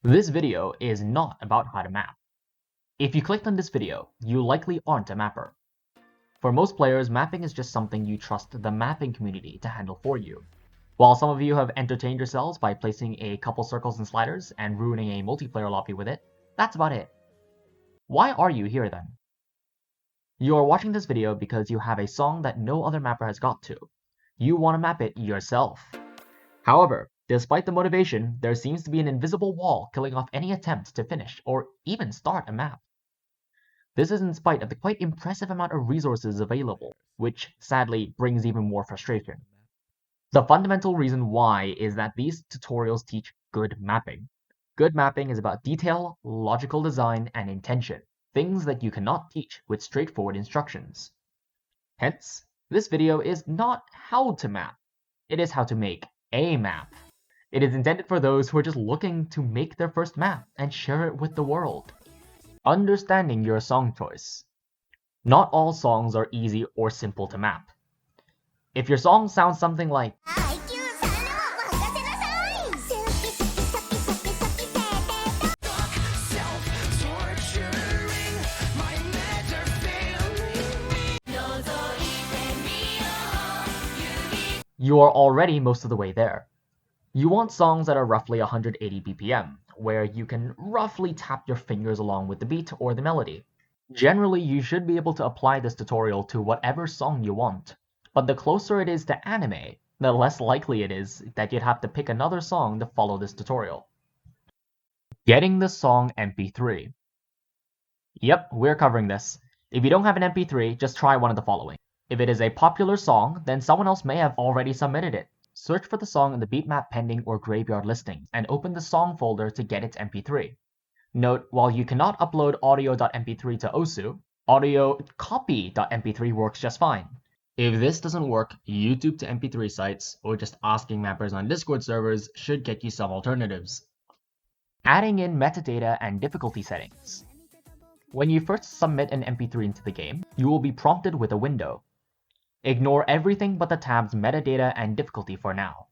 This video is not about how to map. If you clicked on this video, you likely aren't a mapper. For most players, mapping is just something you trust the mapping community to handle for you. While some of you have entertained yourselves by placing a couple circles and sliders and ruining a multiplayer lobby with it, that's about it. Why are you here then? You are watching this video because you have a song that no other mapper has got to. You want to map it yourself. However, despite the motivation, there seems to be an invisible wall killing off any attempt to finish or even start a map. This is in spite of the quite impressive amount of resources available, which sadly brings even more frustration. The fundamental reason why is that these tutorials teach good mapping. Good mapping is about detail, logical design, and intention, things that you cannot teach with straightforward instructions. Hence, this video is not how to map, it is how to make a map. It is intended for those who are just looking to make their first map and share it with the world. Understanding your song choice. Not all songs are easy or simple to map. If your song sounds something like you are already most of the way there. You want songs that are roughly 180 BPM, where you can roughly tap your fingers along with the beat or the melody. Generally, you should be able to apply this tutorial to whatever song you want, but the closer it is to anime, the less likely it is that you'd have to pick another song to follow this tutorial. Getting the song MP3. Yep, we're covering this. If you don't have an MP3, just try one of the following. If it is a popular song, then someone else may have already submitted it. Search for the song in the beatmap pending or graveyard listings and open the song folder to get its MP3. Note, while you cannot upload audio.mp3 to OSU, audio copy.mp3 works just fine. If this doesn't work, YouTube to MP3 sites or just asking mappers on Discord servers should get you some alternatives. Adding in metadata and difficulty settings. When you first submit an MP3 into the game, you will be prompted with a window. Ignore everything but the tabs metadata and difficulty for now.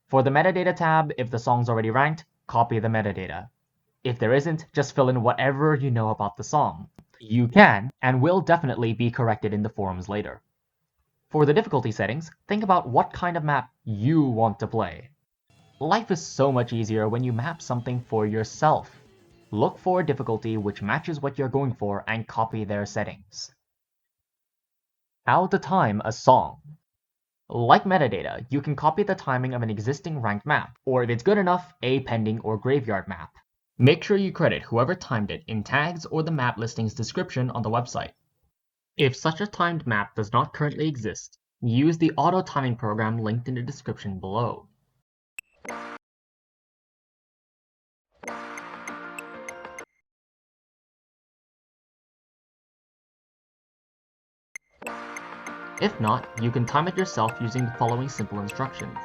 For the metadata tab, if the song's already ranked, copy the metadata. If there isn't, just fill in whatever you know about the song. You can and will definitely be corrected in the forums later. For the difficulty settings, think about what kind of map you want to play. Life is so much easier when you map something for yourself. Look for a difficulty which matches what you're going for and copy their settings. How to time a song. Like metadata, you can copy the timing of an existing ranked map, or if it's good enough, a pending or graveyard map. Make sure you credit whoever timed it in tags or the map listing's description on the website. If such a timed map does not currently exist, use the auto timing program linked in the description below. If not, you can time it yourself using the following simple instructions.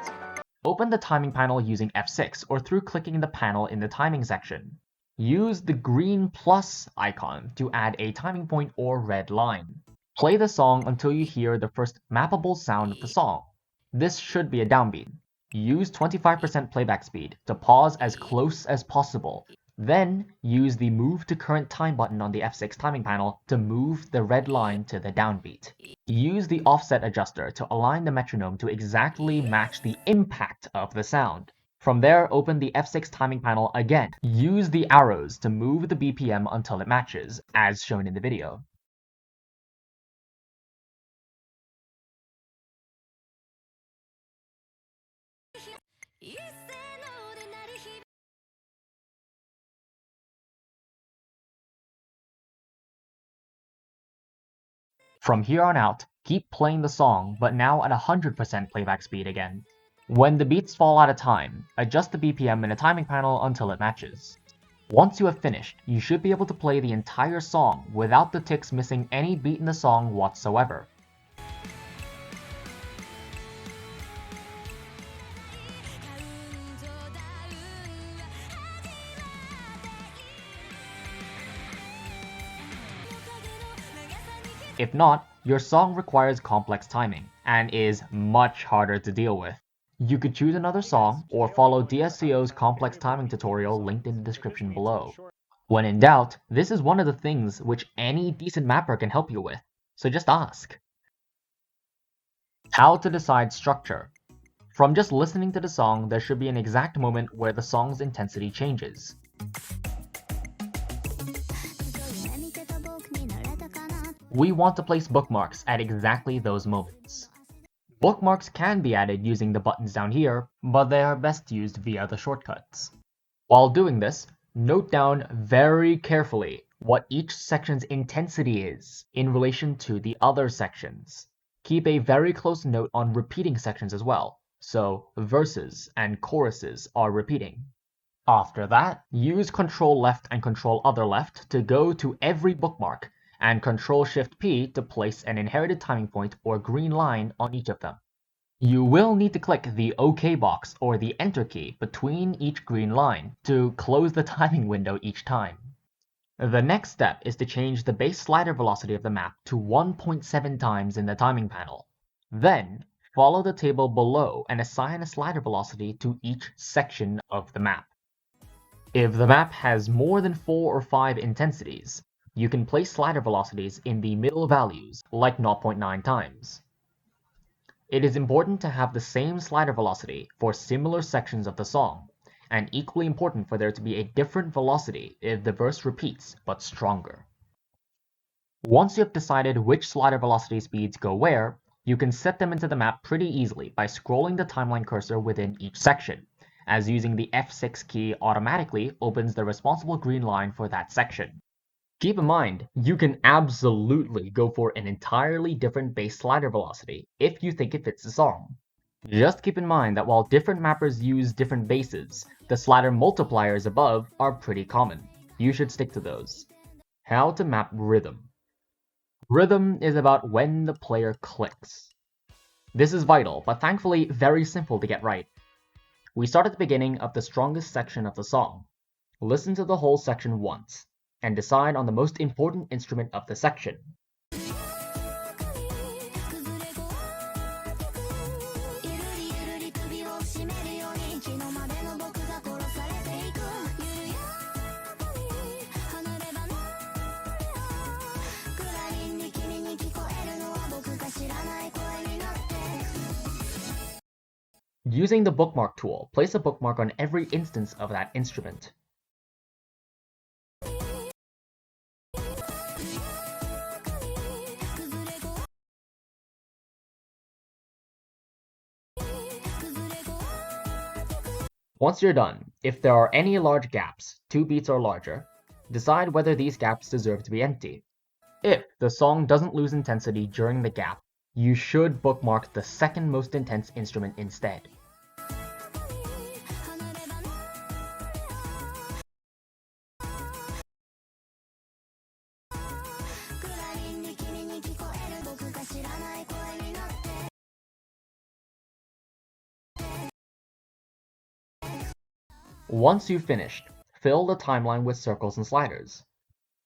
Open the timing panel using F6 or through clicking the panel in the timing section. Use the green plus icon to add a timing point or red line. Play the song until you hear the first mappable sound of the song. This should be a downbeat. Use 25% playback speed to pause as close as possible. Then use the Move to Current Time button on the F6 timing panel to move the red line to the downbeat. Use the offset adjuster to align the metronome to exactly match the impact of the sound. From there, open the F6 timing panel again. Use the arrows to move the BPM until it matches, as shown in the video. From here on out, keep playing the song, but now at 100% playback speed again. When the beats fall out of time, adjust the BPM in a timing panel until it matches. Once you have finished, you should be able to play the entire song without the ticks missing any beat in the song whatsoever. If not, your song requires complex timing and is much harder to deal with. You could choose another song or follow DSCO's complex timing tutorial linked in the description below. When in doubt, this is one of the things which any decent mapper can help you with, so just ask. How to decide structure. From just listening to the song, there should be an exact moment where the song's intensity changes. We want to place bookmarks at exactly those moments. Bookmarks can be added using the buttons down here, but they are best used via the shortcuts. While doing this, note down very carefully what each section's intensity is in relation to the other sections. Keep a very close note on repeating sections as well, so verses and choruses are repeating. After that, use Ctrl Left and Ctrl Other Left to go to every bookmark, and Ctrl Shift P to place an inherited timing point or green line on each of them. You will need to click the OK box or the Enter key between each green line to close the timing window each time. The next step is to change the base slider velocity of the map to 1.7 times in the timing panel. Then, follow the table below and assign a slider velocity to each section of the map. If the map has more than 4 or 5 intensities, you can place slider velocities in the middle values, like 0.9 times. It is important to have the same slider velocity for similar sections of the song, and equally important for there to be a different velocity if the verse repeats, but stronger. Once you have decided which slider velocity speeds go where, you can set them into the map pretty easily by scrolling the timeline cursor within each section, as using the F6 key automatically opens the responsible green line for that section. Keep in mind, you can absolutely go for an entirely different base slider velocity if you think it fits the song. Just keep in mind that while different mappers use different bases, the slider multipliers above are pretty common. You should stick to those. How to map rhythm. Rhythm is about when the player clicks. This is vital, but thankfully very simple to get right. We start at the beginning of the strongest section of the song. Listen to the whole section once, and decide on the most important instrument of the section. Using the bookmark tool, place a bookmark on every instance of that instrument. Once you're done, if there are any large gaps, 2 beats or larger, decide whether these gaps deserve to be empty. If the song doesn't lose intensity during the gap, you should bookmark the second most intense instrument instead. Once you've finished, fill the timeline with circles and sliders.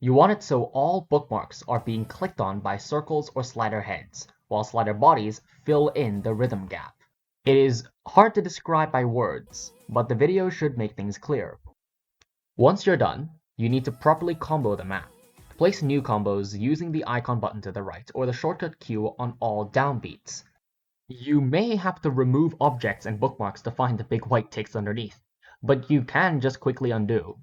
You want it so all bookmarks are being clicked on by circles or slider heads, while slider bodies fill in the rhythm gap. It is hard to describe by words, but the video should make things clear. Once you're done, you need to properly combo the map. Place new combos using the icon button to the right or the shortcut Q on all downbeats. You may have to remove objects and bookmarks to find the big white ticks underneath, but you can just quickly undo.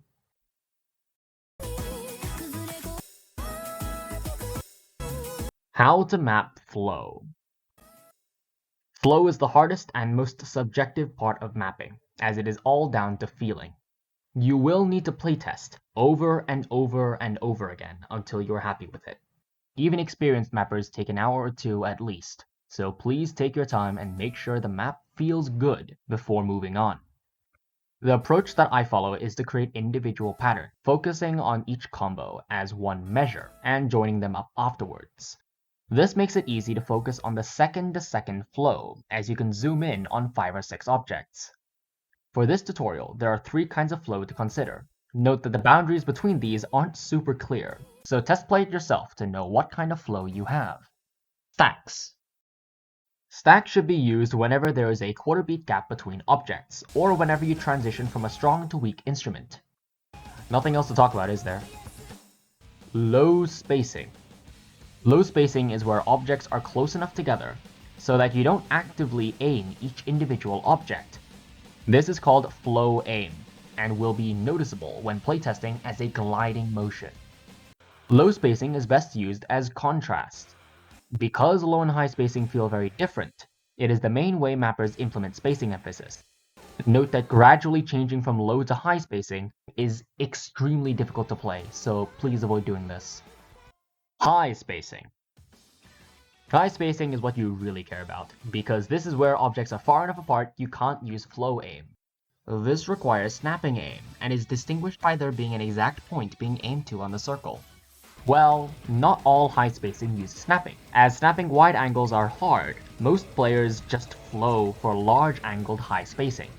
How to map flow. Flow is the hardest and most subjective part of mapping, as it is all down to feeling. You will need to playtest over and over and over again until you're happy with it. Even experienced mappers take an hour or 2 at least, so please take your time and make sure the map feels good before moving on. The approach that I follow is to create individual patterns, focusing on each combo as one measure and joining them up afterwards. This makes it easy to focus on the second-to-second flow, as you can zoom in on 5 or 6 objects. For this tutorial, there are 3 kinds of flow to consider. Note that the boundaries between these aren't super clear, so test play it yourself to know what kind of flow you have. Facts. Stack should be used whenever there is a quarter beat gap between objects, or whenever you transition from a strong to weak instrument. Nothing else to talk about, is there? Low spacing. Low spacing is where objects are close enough together so that you don't actively aim each individual object. This is called flow aim, and will be noticeable when playtesting as a gliding motion. Low spacing is best used as contrast. Because low and high spacing feel very different, it is the main way mappers implement spacing emphasis. Note that gradually changing from low to high spacing is extremely difficult to play, so please avoid doing this. High spacing. High spacing is what you really care about, because this is where objects are far enough apart you can't use flow aim. This requires snapping aim, and is distinguished by there being an exact point being aimed to on the circle. Well, not all high spacing uses snapping. As snapping wide angles are hard, most players just flow for large angled high spacing.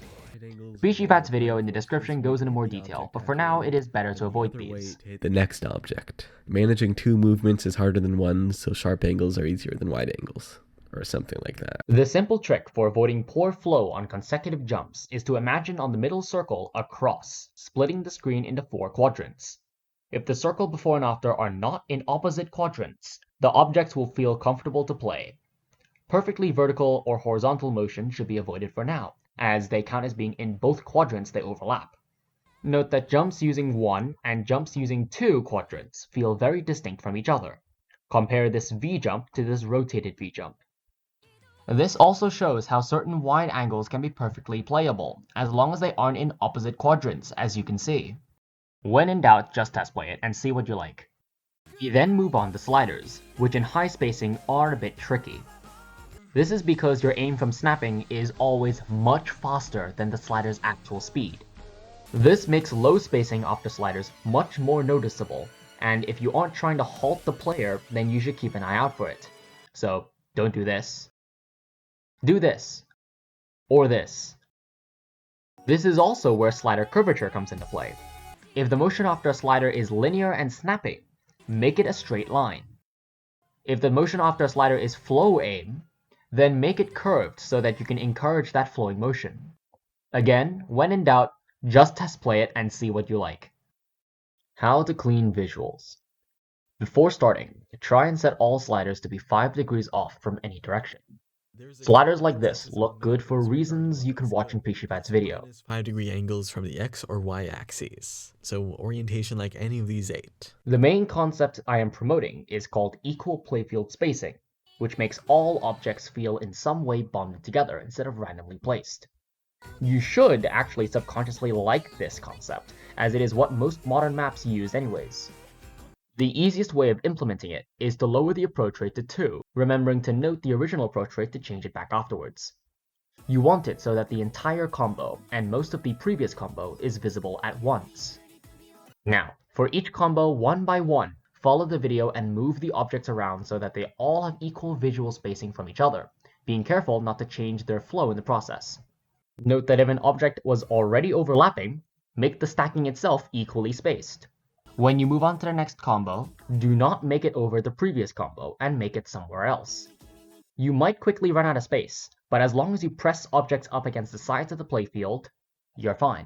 Pishifat's video in the description goes into more detail, but for now it is better to avoid these. The next object. Managing two movements is harder than one, so sharp angles are easier than wide angles, or something like that. The simple trick for avoiding poor flow on consecutive jumps is to imagine on the middle circle a cross, splitting the screen into 4 quadrants. If the circle before and after are not in opposite quadrants, the objects will feel comfortable to play. Perfectly vertical or horizontal motion should be avoided for now, as they count as being in both quadrants they overlap. Note that jumps using 1 and jumps using 2 quadrants feel very distinct from each other. Compare this V jump to this rotated V jump. This also shows how certain wide angles can be perfectly playable, as long as they aren't in opposite quadrants, as you can see. When in doubt, just test play it and see what you like. We then move on to sliders, which in high spacing are a bit tricky. This is because your aim from snapping is always much faster than the slider's actual speed. This makes low spacing after sliders much more noticeable, and if you aren't trying to halt the player, then you should keep an eye out for it. So don't do this. Do this. Or this. This is also where slider curvature comes into play. If the motion after a slider is linear and snapping, make it a straight line. If the motion after a slider is flow aim, then make it curved so that you can encourage that flowing motion. Again, when in doubt, just test play it and see what you like. How to clean visuals. Before starting, try and set all sliders to be 5 degrees off from any direction. Sliders like this look good for reasons you can watch in Pishifat's video. 5-degree angles from the X or Y axes, so orientation like any of these 8. The main concept I am promoting is called equal playfield spacing, which makes all objects feel in some way bonded together instead of randomly placed. You should actually subconsciously like this concept, as it is what most modern maps use anyways. The easiest way of implementing it is to lower the approach rate to 2, remembering to note the original approach rate to change it back afterwards. You want it so that the entire combo, and most of the previous combo, is visible at once. Now, for each combo one by one, follow the video and move the objects around so that they all have equal visual spacing from each other, being careful not to change their flow in the process. Note that if an object was already overlapping, make the stacking itself equally spaced. When you move on to the next combo, do not make it over the previous combo and make it somewhere else. You might quickly run out of space, but as long as you press objects up against the sides of the playfield, you're fine.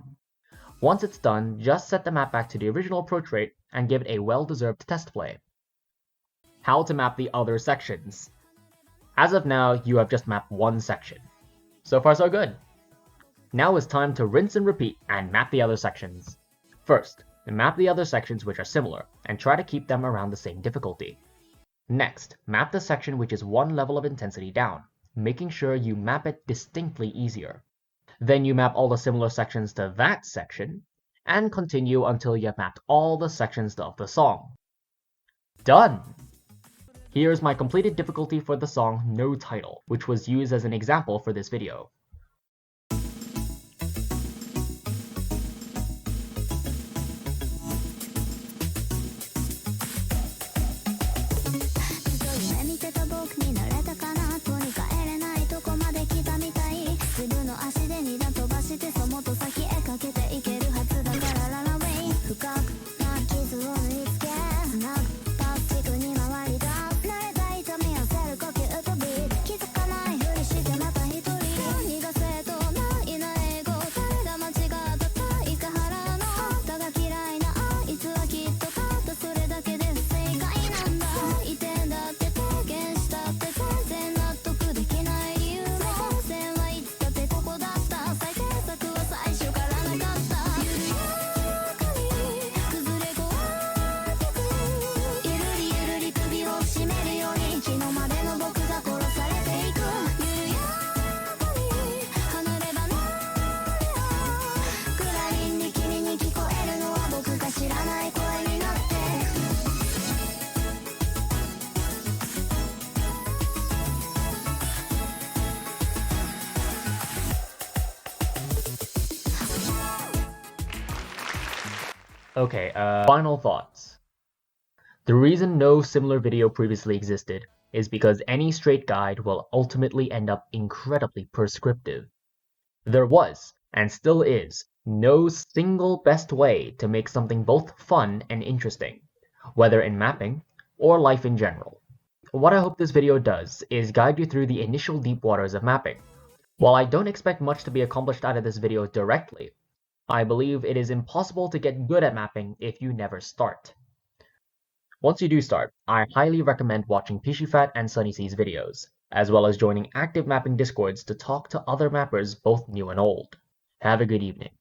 Once it's done, just set the map back to the original approach rate and give it a well-deserved test play. How to map the other sections. As of now, you have just mapped one section. So far so good. Now it's time to rinse and repeat and map the other sections. First, map the other sections which are similar, and try to keep them around the same difficulty. Next, map the section which is one level of intensity down, making sure you map it distinctly easier. Then you map all the similar sections to that section, and continue until you have mapped all the sections of the song. Done! Here's my completed difficulty for the song No Title, which was used as an example for this video. Okay, final thoughts. The reason no similar video previously existed is because any straight guide will ultimately end up incredibly prescriptive. There was, and still is, no single best way to make something both fun and interesting, whether in mapping or life in general. What I hope this video does is guide you through the initial deep waters of mapping. While I don't expect much to be accomplished out of this video directly, I believe it is impossible to get good at mapping if you never start. Once you do start, I highly recommend watching Pishifat and Sonnyc's videos, as well as joining active mapping discords to talk to other mappers both new and old. Have a good evening.